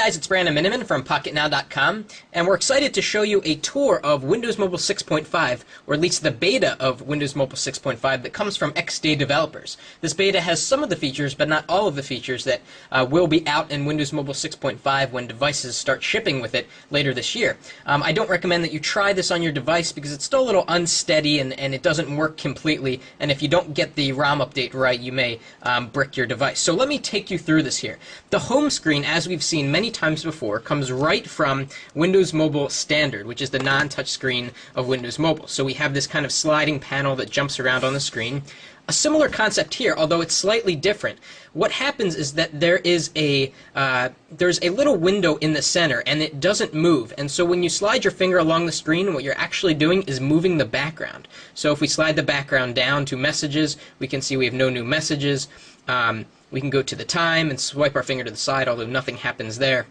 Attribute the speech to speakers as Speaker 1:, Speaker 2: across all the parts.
Speaker 1: guys, it's Brandon Miniman from PocketNow.com, and we're excited to show you a tour of Windows Mobile 6.5, or at least the beta of Windows Mobile 6.5 that comes from XDay developers. This beta has some of the features, but not all of the features that will be out in Windows Mobile 6.5 when devices start shipping with it later this year. I don't recommend that you try this on your device because it's still a little unsteady and it doesn't work completely, and if you don't get the ROM update right, you may brick your device. So let me take you through this here. The home screen, as we've seen many times before, comes right from Windows Mobile Standard, which is the non-touch screen of Windows Mobile. So we have this kind of sliding panel that jumps around on the screen. A similar concept here, although it's slightly different. What happens is that there's a little window in the center, and it doesn't move. And so when you slide your finger along the screen, what you're actually doing is moving the background. So if we slide the background down to Messages, we can see we have no new messages. We can go to the time and swipe our finger to the side, although nothing happens there.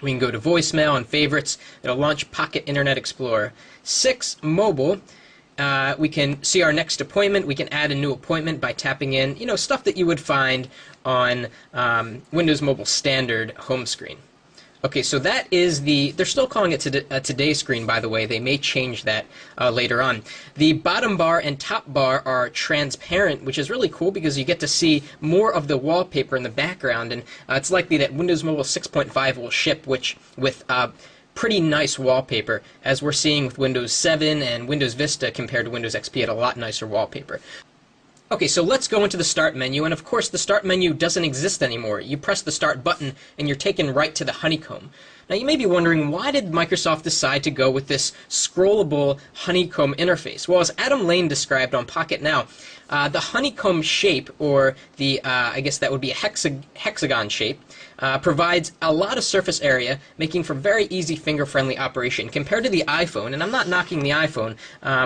Speaker 1: We can go to Voicemail and Favorites. It'll launch Pocket Internet Explorer 6 Mobile. We can see our next appointment. We can add a new appointment by tapping in, stuff that you would find on Windows Mobile Standard home screen. Okay, so that is they're still calling it a Today screen, by the way. They may change that later on. The bottom bar and top bar are transparent, which is really cool because you get to see more of the wallpaper in the background, and it's likely that Windows Mobile 6.5 will ship with pretty nice wallpaper, as we're seeing with Windows 7 and Windows Vista compared to Windows XP at a lot nicer wallpaper. Okay, so let's go into the Start menu, and of course the Start menu doesn't exist anymore. You press the Start button and you're taken right to the honeycomb. Now you may be wondering, why did Microsoft decide to go with this scrollable honeycomb interface? Well, as Adam Lane described on Pocket Now, the honeycomb shape, or I guess that would be a hexagon shape, provides a lot of surface area, making for very easy finger-friendly operation compared to the iPhone. And I'm not knocking the iPhone,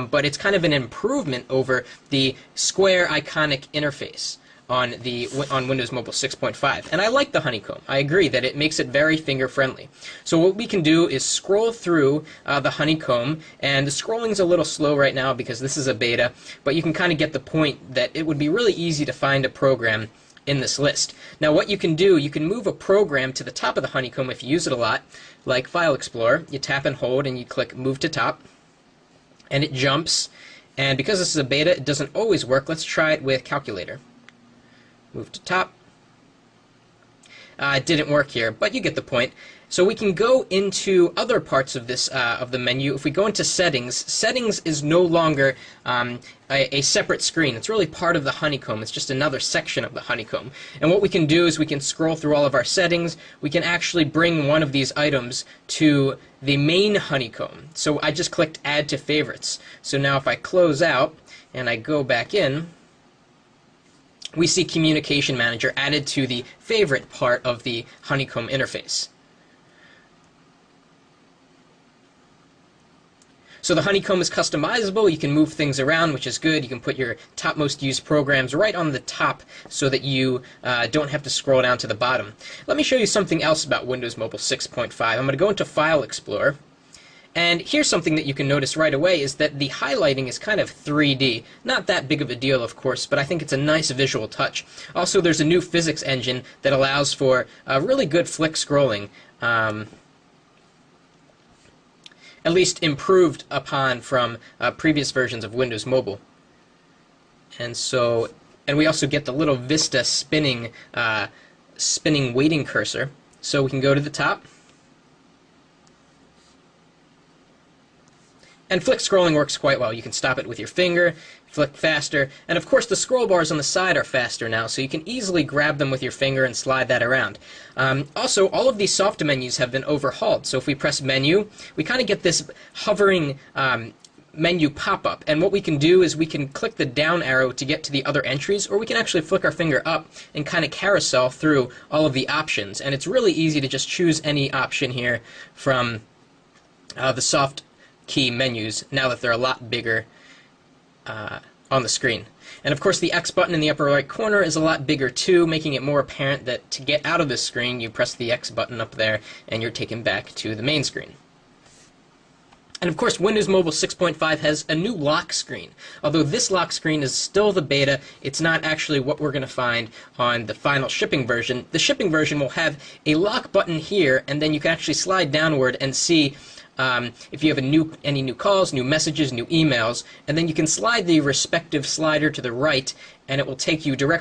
Speaker 1: but it's kind of an improvement over the square iconic interface on Windows Mobile 6.5. And I like the honeycomb. I agree that it makes it very finger-friendly. So what we can do is scroll through the honeycomb, and the scrolling's a little slow right now because this is a beta, but you can kind of get the point that it would be really easy to find a program in this list. Now what you can do, you can move a program to the top of the honeycomb if you use it a lot, like File Explorer. You tap and hold and you click Move to Top, and it jumps. And because this is a beta, it doesn't always work. Let's try it with Calculator. Move to top. It didn't work here, but you get the point. So we can go into other parts of this of the menu. If we go into Settings, Settings is no longer a separate screen. It's really part of the honeycomb. It's just another section of the honeycomb. And what we can do is we can scroll through all of our settings. We can actually bring one of these items to the main honeycomb. So I just clicked Add to Favorites. So now if I close out and I go back in, we see Communication Manager added to the favorite part of the honeycomb interface. So the honeycomb is customizable. You can move things around, which is good. You can put your top most used programs right on the top so that you don't have to scroll down to the bottom. Let me show you something else about Windows Mobile 6.5. I'm going to go into File Explorer. And here's something that you can notice right away, is that the highlighting is kind of 3D. Not that big of a deal, of course, but I think it's a nice visual touch. Also, there's a new physics engine that allows for really good flick scrolling, at least improved upon from previous versions of Windows Mobile. And we also get the little Vista spinning waiting cursor. So we can go to the top. And flick scrolling works quite well. You can stop it with your finger, flick faster, and of course the scroll bars on the side are faster now, so you can easily grab them with your finger and slide that around. Also, all of these soft menus have been overhauled, so if we press Menu, we kind of get this hovering menu pop-up, and what we can do is we can click the down arrow to get to the other entries, or we can actually flick our finger up and kind of carousel through all of the options, and it's really easy to just choose any option here from the soft key menus now that they're a lot bigger on the screen. And of course the X button in the upper right corner is a lot bigger too, making it more apparent that to get out of this screen you press the X button up there and you're taken back to the main screen. And of course, Windows Mobile 6.5 has a new lock screen. Although this lock screen is still the beta, it's not actually what we're going to find on the final shipping version. The shipping version will have a lock button here, and then you can actually slide downward and see if you have any new calls, new messages, new emails, and then you can slide the respective slider to the right, and it will take you directly